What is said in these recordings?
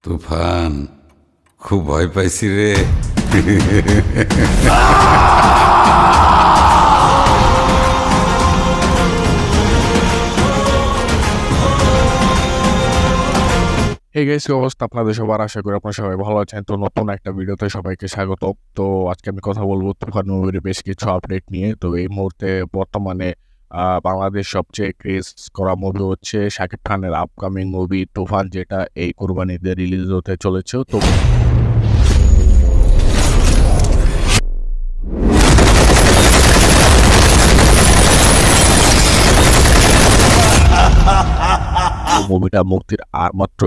তুফান, খুব ভয় পাইছি রে। এই গাইস, কি অবস্থা আপনাদের সবার? আশা করি আপনারা সবাই ভালো আছেন। তো নতুন একটা ভিডিওতে সবাইকে স্বাগত। তো আজকে আমি কথা বলবো তুফান মুভির বেশ কিছু আপডেট নিয়ে। তো এই মুহূর্তে বর্তমানে বাংলাদেশ সবচেয়ে ক্রেজ করা মুভি হচ্ছে শাকিব খানের আপকামিং মুভি তুফান, যেটা এই কোরবানিতে রিলিজ হতে চলেছে। তো মুভিটা মুক্তির আর মাত্র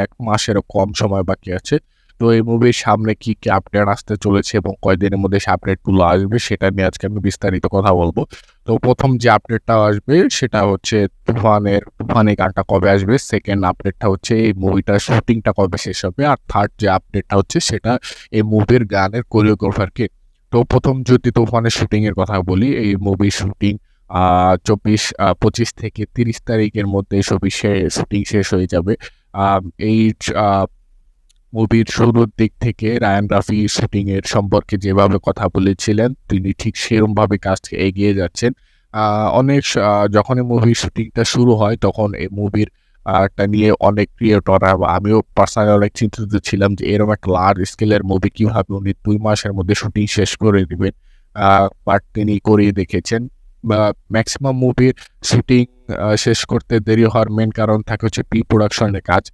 এক মাসেরও কম সময় বাকি আছে। তো এই মুভির সামনে কি কি আপডেট আসতে চলেছে এবং কয়দিনের মধ্যে সে আপডেটগুলো আসবে সেটা নিয়ে আজকে আমি বিস্তারিত কথা বলবো। তো প্রথম যে আপডেটটা আসবে সেটা হচ্ছে তুফানি গানটা কবে আসবে। সেকেন্ড আপডেটটা হচ্ছে এই মুভিটার শুটিংটা কবে শেষ হবে। আর থার্ড যে আপডেটটা হচ্ছে সেটা এই মুভির গানের কোরিওগ্রাফার কে। তো প্রথম যদি তুফানের শুটিং এর কথা বলি, এই মুভির শুটিং 25 থেকে 30 তারিখের মধ্যে সবই শুটিং শেষ হয়ে যাবে। এই মুভির শুরুর দিক থেকে রায়ান রাফি শুটিং এর সম্পর্কে যেভাবে কথা বলেছিলেন, তিনি ঠিক সেরকম ভাবে কাজ এগিয়ে যাচ্ছেন। অনেক যখনই মুভির শুটিংটা শুরু হয় তখন এই মুভির টা নিয়ে অনেক ক্রিয়েটর, আমিও পার্সোনালি অনেক চিন্তিত ছিলাম যে এরকম একটা লার্জ স্কেলের মুভি কিভাবে উনি 2 মাসের মধ্যে শুটিং শেষ করে দিবেন। বাট তিনি করিয়ে দেখেছেন। ম্যাক্সিমাম মুভির শুটিং শেষ করতে দেরি হওয়ার মেন কারণ থাকে হচ্ছে প্রি প্রোডাকশনের কাজ।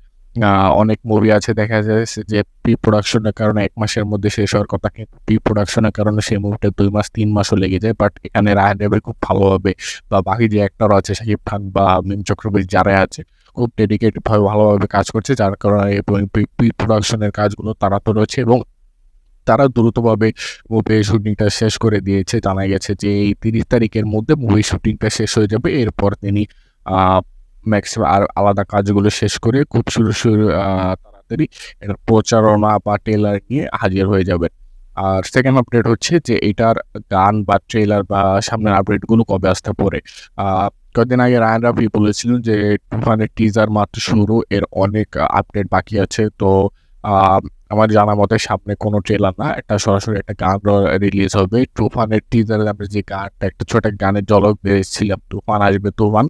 অনেক মুভি আছে দেখা যায় যে প্রি প্রোডাকশনের কারণে 1 মাসের মধ্যে শেষ হওয়ার কথা, কিন্তু প্রি প্রোডাকশনের কারণে সেই মুভিটা 2 মাস 3 মাসও লেগে যায়। বাট এখানে রায়হান রাফি খুব ভালোভাবে, বা বাকি যে অ্যাক্টর আছে শাকিব খান বা মিম চক্রবর্তী যারা আছে, খুব ডেডিকেটেড ভাবে ভালোভাবে কাজ করছে, যার কারণে প্রি প্রোডাকশনের কাজগুলো তাড়াতাড়ি হচ্ছে এবং তারা দ্রুতভাবে মুভির শুটিংটা শেষ করে দিয়েছে। জানা গেছে যে এই 30 তারিখের মধ্যে মুভির শুটিংটা শেষ হয়ে যাবে। এরপর তিনি ম্যাক্সিমাম আর আলাদা কাজগুলো শেষ করে খুব তাড়াতাড়ি এটা প্রচারণা বা ট্রেলার নিয়ে হাজির হয়ে যাবেন। আর সেকেন্ড আপডেট হচ্ছে যে এটার গান বা ট্রেলার বা সামনের আপডেটগুলো কবে আসতে পারে। কয়েকদিন আগে রায়ান রাফি বলেছিলেন যে তুফানের টিজার মাত্র শুরু, এর অনেক আপডেট বাকি আছে। তো আমার জানা মতে সামনে কোনো ট্রেলার না, একটা সরাসরি একটা গান রিলিজ হবে। তুফানের টিজারে আমরা যে গানটা, একটা ছোট গানের ঝলক পেয়েছিলাম, তুফান আসবে তুফান।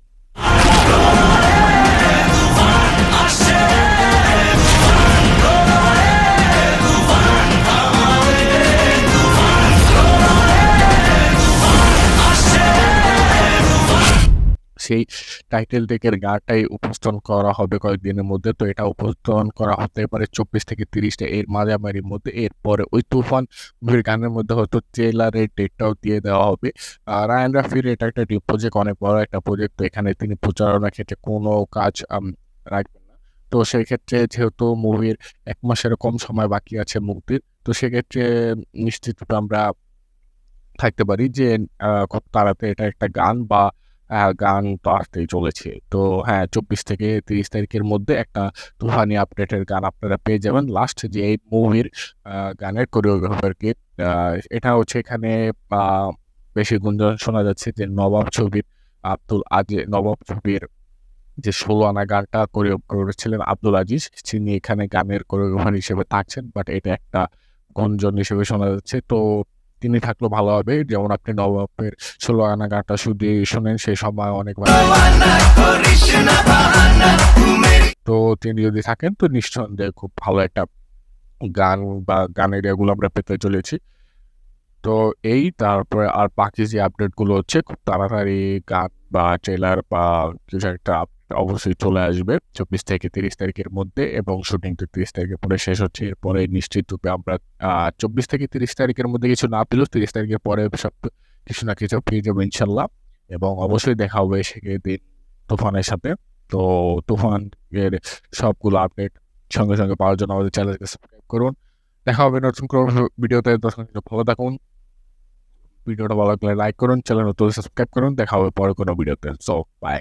সেই টাইটেল টেকের গানটাই উপস্থাপন করা হবে কয়েকদিনের মধ্যে। তো এটা উপস্থাপন করা হতে পারে 24 থেকে 30টা এর মাঝামাঝির মধ্যে। এরপরে ওই তুফান মুভির গানের মধ্যে হয়তো ট্রেলারের ডেটটাও দিয়ে দেওয়া হবে। রায়ান রাফির এটা একটা ড্রিম প্রজেক্ট, অনেক বড় একটা প্রজেক্ট। তো এখানে তিনি প্রচারণার ক্ষেত্রে কোনো কাজ রাখবেন না। তো সেই ক্ষেত্রে যেহেতু মুভির 1 মাসের কম সময় বাকি আছে মুক্তির, তো সেক্ষেত্রে নিশ্চিত আমরা থাকতে পারি যে খুব তাড়াতাড়ি এটা একটা গান তো আসতেই চলেছে। তো হ্যাঁ, 24 থেকে 30 তারিখের মধ্যে একটা তুফানি আপডেটের গান আপনারা পেয়ে যাবেন। লাস্ট যে এই মুভির গানের কোরিওগ্রাফারকে, এটা হচ্ছে এখানে আ বেশি গুঞ্জন শোনা যাচ্ছে যে নবাব ছবির যে ১৬ আনা গানটা করেছিলেন আব্দুল আজিজ, তিনি এখানে গানের কোরিওগ্রাফার হিসেবে থাকছেন। বাট এটা একটা গুঞ্জন হিসেবে শোনা যাচ্ছে। তো তিনি থাকলেও ভালো হবে। যেমন আপনি নবাবের ১৬ আনা গানটা যদি শোনেন, সেই সময় অনেক তো তিনি যদি থাকেন তো নিঃসন্দেহে খুব ভালো একটা গান বা গানের এগুলো আমরা পেতে চলেছি। তো তারপরে আর বাকি যে আপডেটগুলো হচ্ছে খুব তাড়াতাড়ি গান বা ট্রেলার বা কিছু একটা অবশ্যই চলে আসবে 24 থেকে 30 তারিখের মধ্যে, এবং শুটিং তো 30 তারিখের পরে শেষ হচ্ছে। এরপরে নিশ্চিত রূপে আমরা 24 থেকে 30 তারিখের মধ্যে কিছু না পেলেও 30 তারিখের পরে সব কিছু না কিছু পেয়ে যাবো ইনশাল্লাহ। এবং অবশ্যই দেখা হবে সেদিন তুফানের সাথে। তো তুফান এর সবগুলো আপডেট সঙ্গে সঙ্গে পাওয়ার জন্য আমাদের চ্যানেলকে সাবস্ক্রাইব করুন। দেখা হবে নতুন কোনো ভিডিওতে। তখন ভালো থাকুন। ভিডিওটা ভালো লাগলে লাইক করুন, চ্যানেল নতুন সাবস্ক্রাইব করুন। দেখা হবে পরে কোনো ভিডিওতে। So by.